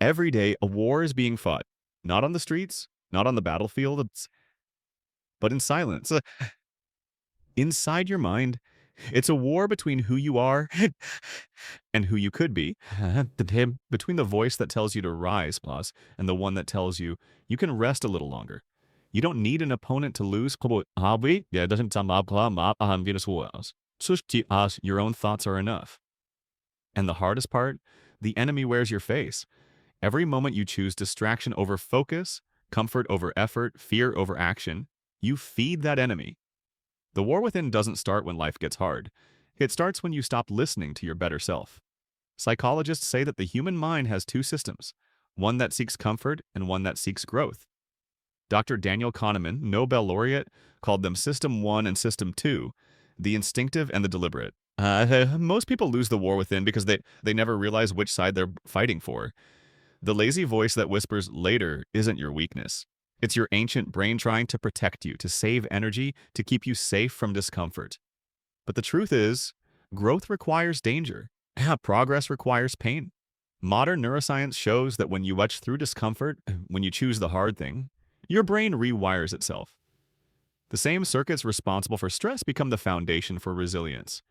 Every day, a war is being fought. Not on the streets, not on the battlefield, but in silence. Inside your mind, it's a war between who you are and who you could be. Between the voice that tells you to rise, boss, and the one that tells you you can rest a little longer. You don't need an opponent to lose. Your own thoughts are enough. And the hardest part, the enemy wears your face. Every moment you choose distraction over focus, comfort over effort, fear over action, you feed that enemy. The war within doesn't start when life gets hard. It starts when you stop listening to your better self. Psychologists say that the human mind has two systems, one that seeks comfort and one that seeks growth. Dr. Daniel Kahneman, Nobel laureate, called them System 1 and System 2, the instinctive and the deliberate. Most people lose the war within because they never realize which side they're fighting for. The lazy voice that whispers later isn't your weakness. It's your ancient brain trying to protect you, to save energy, to keep you safe from discomfort. But the truth is, growth requires danger. Progress requires pain. Modern neuroscience shows that when you watch through discomfort, when you choose the hard thing, your brain rewires itself. The same circuits responsible for stress become the foundation for resilience.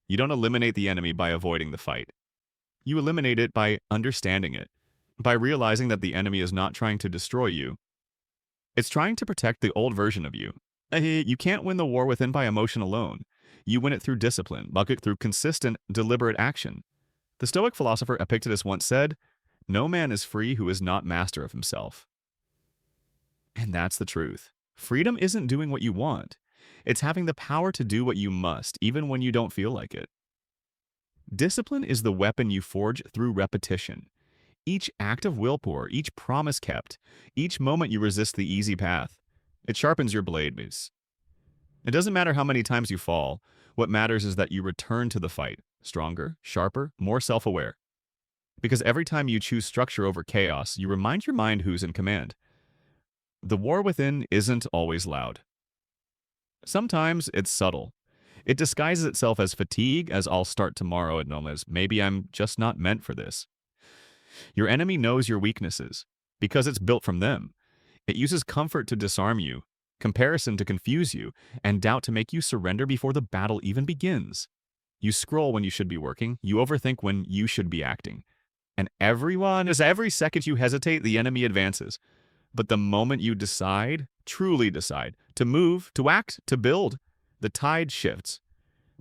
You don't eliminate the enemy by avoiding the fight. You eliminate it by understanding it, by realizing that the enemy is not trying to destroy you. It's trying to protect the old version of you. You can't win the war within by emotion alone. You win it through discipline, through consistent, deliberate action. The Stoic philosopher Epictetus once said, "No man is free who is not master of himself." And that's the truth. Freedom isn't doing what you want. It's having the power to do what you must, even when you don't feel like it. Discipline is the weapon you forge through repetition. Each act of willpower, each promise kept, each moment you resist the easy path, it sharpens your blade. It doesn't matter how many times you fall. What matters is that you return to the fight, stronger, sharper, more self-aware. Because every time you choose structure over chaos, you remind your mind who's in command. The war within isn't always loud. Sometimes it's subtle. It disguises itself as fatigue, as I'll start tomorrow, and as maybe I'm just not meant for this. Your enemy knows your weaknesses because it's built from them. It uses comfort to disarm you, comparison to confuse you, and doubt to make you surrender before the battle even begins. You scroll when you should be working, you overthink when you should be acting. And every second you hesitate, the enemy advances. But the moment you decide, truly decide, to move, to act, to build, the tide shifts.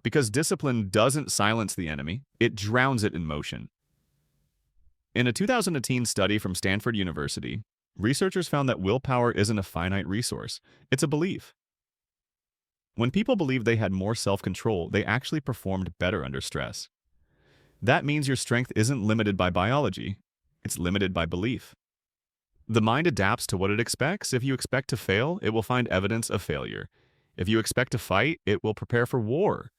Because discipline doesn't silence the enemy, it drowns it in motion. In a 2018 study from Stanford University, researchers found that willpower isn't a finite resource, it's a belief. When people believed they had more self-control, they actually performed better under stress. That means your strength isn't limited by biology, it's limited by belief. The mind adapts to what it expects. If you expect to fail, it will find evidence of failure. If you expect to fight, it will prepare for war.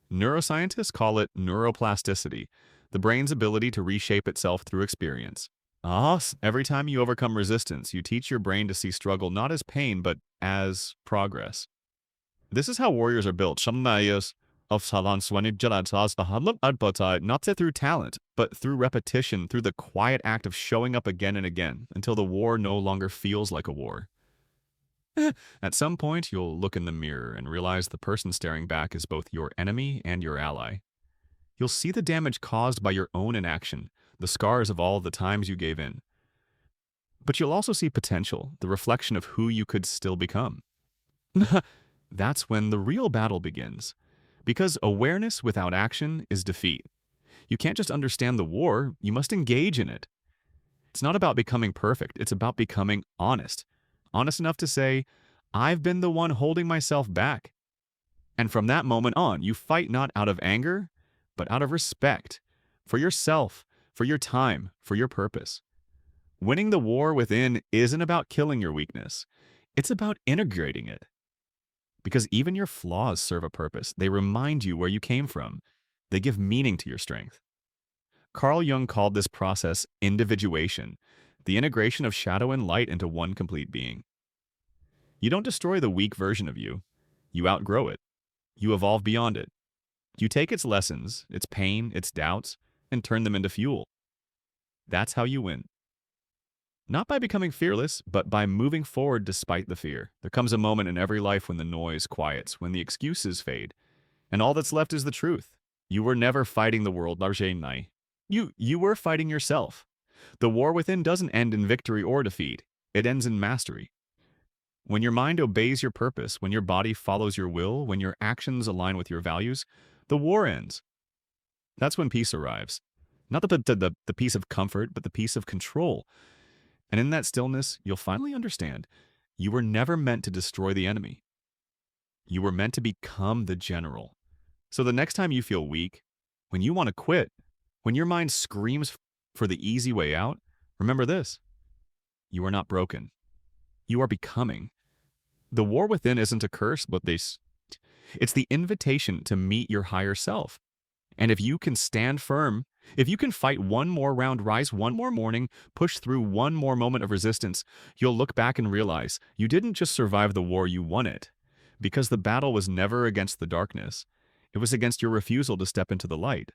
Neuroscientists call it neuroplasticity, the brain's ability to reshape itself through experience. Every time you overcome resistance, you teach your brain to see struggle not as pain, but as progress. This is how warriors are built. Not through talent, but through repetition, through the quiet act of showing up again and again, until the war no longer feels like a war. At some point, you'll look in the mirror and realize the person staring back is both your enemy and your ally. You'll see the damage caused by your own inaction, the scars of all the times you gave in. But you'll also see potential, the reflection of who you could still become. That's when the real battle begins. Because awareness without action is defeat. You can't just understand the war, you must engage in it. It's not about becoming perfect, it's about becoming honest. Honest enough to say, I've been the one holding myself back. And from that moment on, you fight not out of anger, but out of respect. For yourself, for your time, for your purpose. Winning the war within isn't about killing your weakness. It's about integrating it. Because even your flaws serve a purpose. They remind you where you came from. They give meaning to your strength. Carl Jung called this process individuation, the integration of shadow and light into one complete being. You don't destroy the weak version of you. You outgrow it. You evolve beyond it. You take its lessons, its pain, its doubts, and turn them into fuel. That's how you win. Not by becoming fearless, but by moving forward despite the fear. There comes a moment in every life when the noise quiets, when the excuses fade, and all that's left is the truth. You were never fighting the world, Larjay. You were fighting yourself. The war within doesn't end in victory or defeat. It ends in mastery. When your mind obeys your purpose, when your body follows your will, when your actions align with your values, the war ends. That's when peace arrives. Not the peace of comfort, but the peace of control. And in that stillness, you'll finally understand you were never meant to destroy the enemy. You were meant to become the general. So the next time you feel weak, when you want to quit, when your mind screams for the easy way out, remember this: you are not broken. You are becoming. The war within isn't a curse, but it's the invitation to meet your higher self. And if you can stand firm, if you can fight one more round, rise one more morning, push through one more moment of resistance, you'll look back and realize you didn't just survive the war, you won it. Because the battle was never against the darkness. It was against your refusal to step into the light.